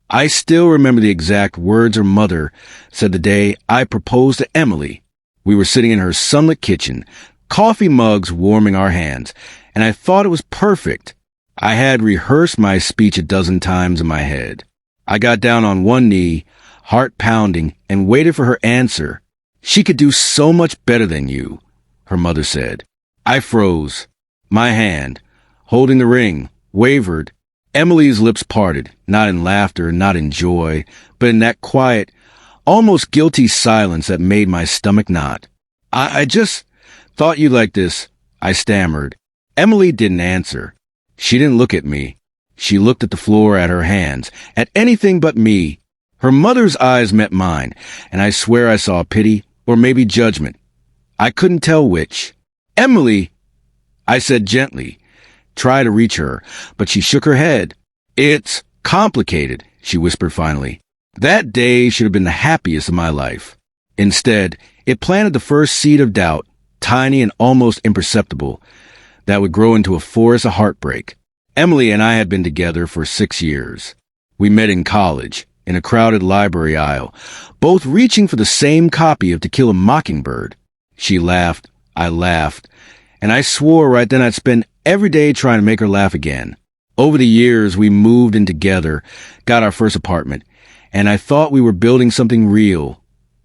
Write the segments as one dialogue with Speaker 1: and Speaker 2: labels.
Speaker 1: I still remember the exact words her mother said the day I proposed to Emily. We were sitting in her sunlit kitchen, coffee mugs warming our hands, and I thought it was perfect. I had rehearsed my speech a dozen times in my head. I got down on one knee, heart pounding, and waited for her answer. "She could do so much better than you," her mother said. I froze. My hand, holding the ring, wavered. Emily's lips parted, not in laughter, not in joy, but in that quiet, almost guilty silence that made my stomach knot. I just thought you like this," I stammered. Emily didn't answer. She didn't look at me. She looked at the floor, at her hands, at anything but me. Her mother's eyes met mine, and I swear I saw pity, or maybe judgment. I couldn't tell which. "Emily," I said gently, try to reach her, but she shook her head. "It's complicated," she whispered finally. That day should have been the happiest of my life. Instead, it planted the first seed of doubt, tiny and almost imperceptible, that would grow into a forest of heartbreak. Emily and I had been together for 6 years. We met in college, in a crowded library aisle, both reaching for the same copy of To Kill a Mockingbird. She laughed, I laughed, and I swore right then I'd spend every day trying to make her laugh again. Over the years, we moved in together, got our first apartment, and I thought we were building something real,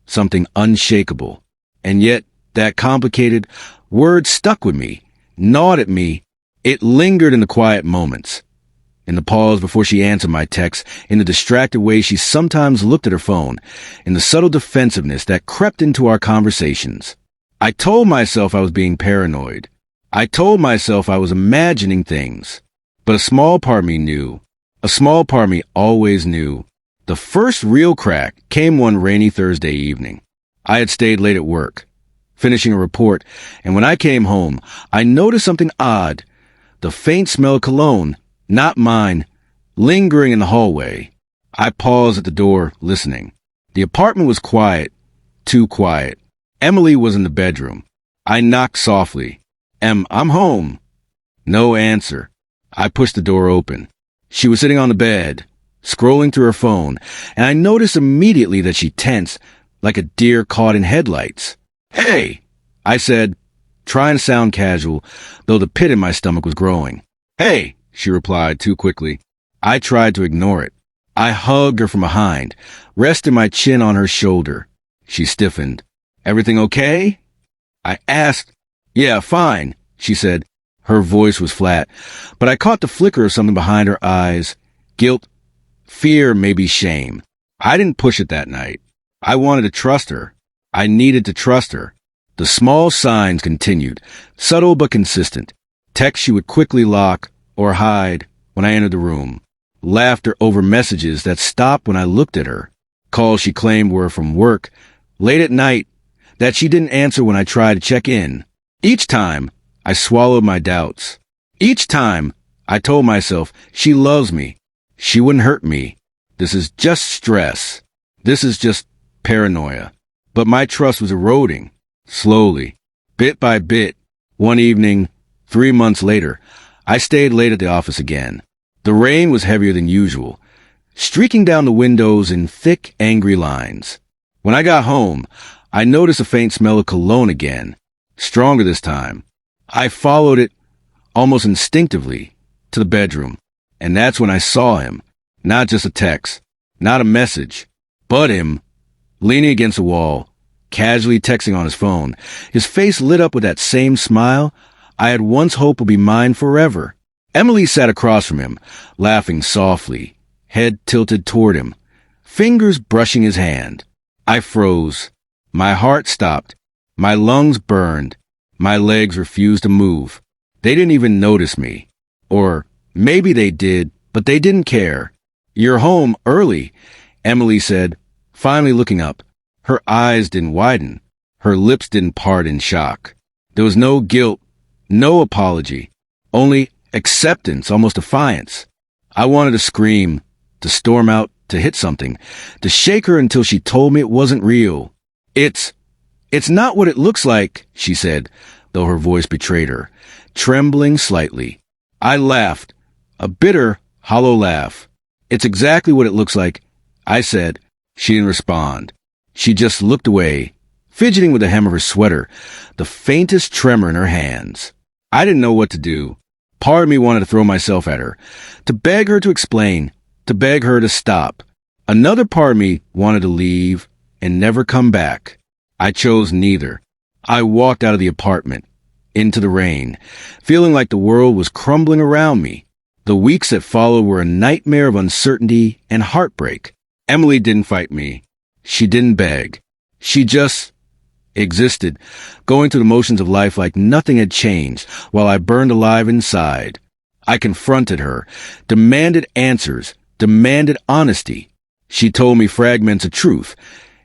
Speaker 1: something unshakable. And yet, that complicated word stuck with me, gnawed at me. It lingered in the quiet moments, in the pause before she answered my text, in the distracted way she sometimes looked at her phone, in the subtle defensiveness that crept into our conversations. I told myself I was being paranoid. I told myself I was imagining things. But a small part of me knew. A small part of me always knew. The first real crack came one rainy Thursday evening. I had stayed late at work, finishing a report, and when I came home, I noticed something odd. The faint smell of cologne, not mine, lingering in the hallway. I paused at the door, listening. The apartment was quiet, too quiet. Emily was in the bedroom. I knocked softly. "I'm home." No answer. I pushed the door open. She was sitting on the bed, scrolling through her phone, and I noticed immediately that she tensed like a deer caught in headlights. "Hey," I said, trying to sound casual, though the pit in my stomach was growing. "Hey," she replied too quickly. I tried to ignore it. I hugged her from behind, resting my chin on her shoulder. She stiffened. "Everything okay?" I asked. "Yeah, fine," she said. Her voice was flat, but I caught the flicker of something behind her eyes. Guilt, fear, maybe shame. I didn't push it that night. I wanted to trust her. I needed to trust her. The small signs continued, subtle but consistent. Texts she would quickly lock or hide when I entered the room. Laughter over messages that stopped when I looked at her. Calls she claimed were from work, late at night, that she didn't answer when I tried to check in. Each time, I swallowed my doubts. Each time, I told myself, she loves me. She wouldn't hurt me. This is just stress. This is just paranoia. But my trust was eroding, slowly, bit by bit. One evening, 3 months later, I stayed late at the office again. The rain was heavier than usual, streaking down the windows in thick, angry lines. When I got home, I noticed a faint smell of cologne again, stronger this time. I followed it, almost instinctively, to the bedroom, and that's when I saw him. Not just a text, not a message, but him, leaning against the wall, casually texting on his phone, his face lit up with that same smile I had once hoped would be mine forever. Emily sat across from him, laughing softly, head tilted toward him, fingers brushing his hand. I froze. My heart stopped. My lungs burned. My legs refused to move. They didn't even notice me. Or maybe they did, but they didn't care. "You're home early," Emily said, finally looking up. Her eyes didn't widen. Her lips didn't part in shock. There was no guilt, no apology, only acceptance, almost defiance. I wanted to scream, to storm out, to hit something, to shake her until she told me it wasn't real. It's not what it looks like," she said, though her voice betrayed her, trembling slightly. I laughed, a bitter, hollow laugh. It's exactly what it looks like, I said. She didn't respond. She just looked away, fidgeting with the hem of her sweater, the faintest tremor in her hands. I didn't know what to do. Part of me wanted to throw myself at her, to beg her to explain, to beg her to stop. Another part of me wanted to leave and never come back. I chose neither. I walked out of the apartment, into the rain, feeling like the world was crumbling around me. The weeks that followed were a nightmare of uncertainty and heartbreak. Emily didn't fight me. She didn't beg. She just existed, going through the motions of life like nothing had changed, while I burned alive inside. I confronted her, demanded answers, demanded honesty. She told me fragments of truth,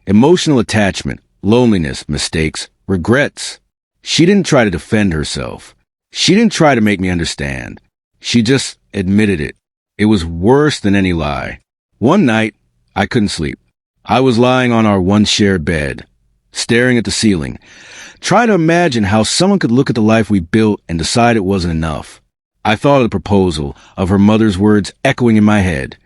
Speaker 1: emotional attachment, loneliness, mistakes, regrets. She didn't try to defend herself. She didn't try to make me understand. She just admitted it. It was worse than any lie. One night, I couldn't sleep. I was lying on our once shared bed, staring at the ceiling, trying to imagine how someone could look at the life we built and decide it wasn't enough. I thought of the proposal, of her mother's words echoing in my head.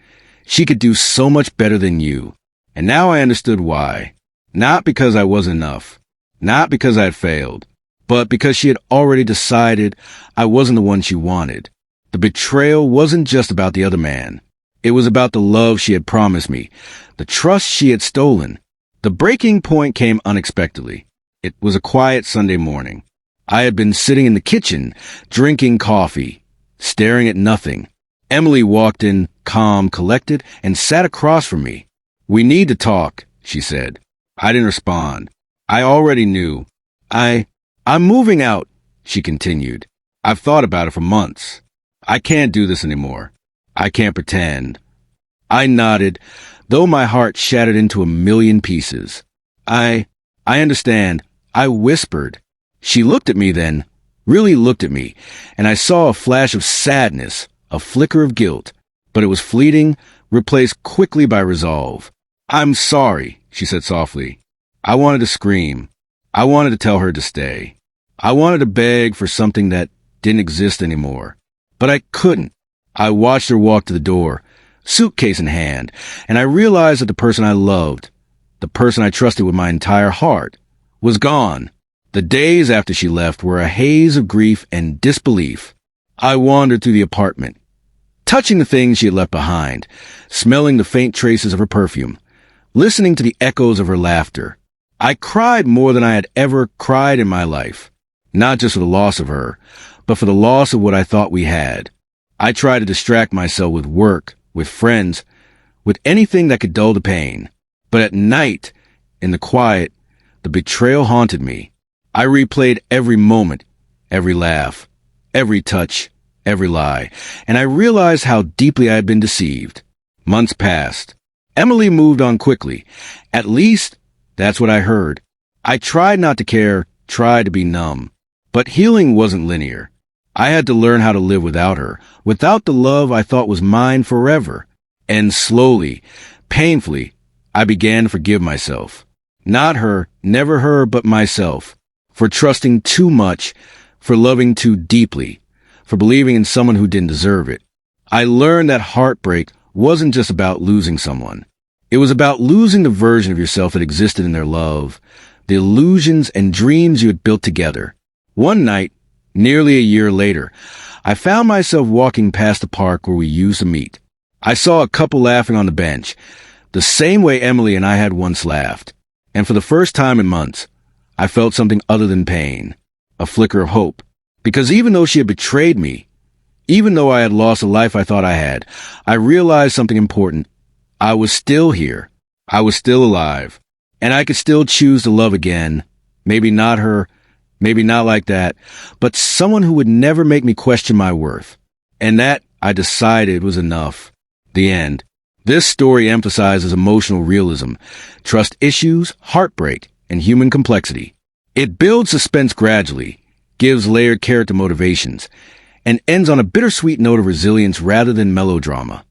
Speaker 1: She could do so much better than you. And now I understood why. Not because I wasn't enough. Not because I had failed. But because she had already decided I wasn't the one she wanted. The betrayal wasn't just about the other man. It was about the love she had promised me, the trust she had stolen. The breaking point came unexpectedly. It was a quiet Sunday morning. I had been sitting in the kitchen, drinking coffee, staring at nothing. Emily walked in, calm, collected, and sat across from me. "We need to talk," she said. I didn't respond. I already knew. I'm moving out, she continued. I've thought about it for months. I can't do this anymore. I can't pretend. I nodded, though my heart shattered into a million pieces. I understand. I whispered. She looked at me then, really looked at me, and I saw a flash of sadness, a flicker of guilt, but it was fleeting, replaced quickly by resolve. "I'm sorry," she said softly. I wanted to scream. I wanted to tell her to stay. I wanted to beg for something that didn't exist anymore. But I couldn't. I watched her walk to the door, suitcase in hand, and I realized that the person I loved, the person I trusted with my entire heart, was gone. The days after she left were a haze of grief and disbelief. I wandered through the apartment, touching the things she had left behind, smelling the faint traces of her perfume, listening to the echoes of her laughter. I cried more than I had ever cried in my life, not just for the loss of her, but for the loss of what I thought we had. I tried to distract myself with work, with friends, with anything that could dull the pain. But at night, in the quiet, the betrayal haunted me. I replayed every moment, every laugh, every touch, every lie, and I realized how deeply I had been deceived. Months passed. Emily moved on quickly. At least, that's what I heard. I tried not to care, tried to be numb. But healing wasn't linear. I had to learn how to live without her, without the love I thought was mine forever. And slowly, painfully, I began to forgive myself. Not her, never her, but myself. For trusting too much, for loving too deeply, for believing in someone who didn't deserve it. I learned that heartbreak wasn't just about losing someone. It was about losing the version of yourself that existed in their love, the illusions and dreams you had built together. One night, nearly a year later, I found myself walking past the park where we used to meet. I saw a couple laughing on the bench, the same way Emily and I had once laughed. And for the first time in months, I felt something other than pain, a flicker of hope. Because even though she had betrayed me, even though I had lost the life I thought I had, I realized something important. I was still here. I was still alive. And I could still choose to love again. Maybe not her, maybe not like that, but someone who would never make me question my worth. And that, I decided, was enough. The end. This story emphasizes emotional realism, trust issues, heartbreak, and human complexity. It builds suspense gradually, gives layered character motivations, and ends on a bittersweet note of resilience rather than melodrama.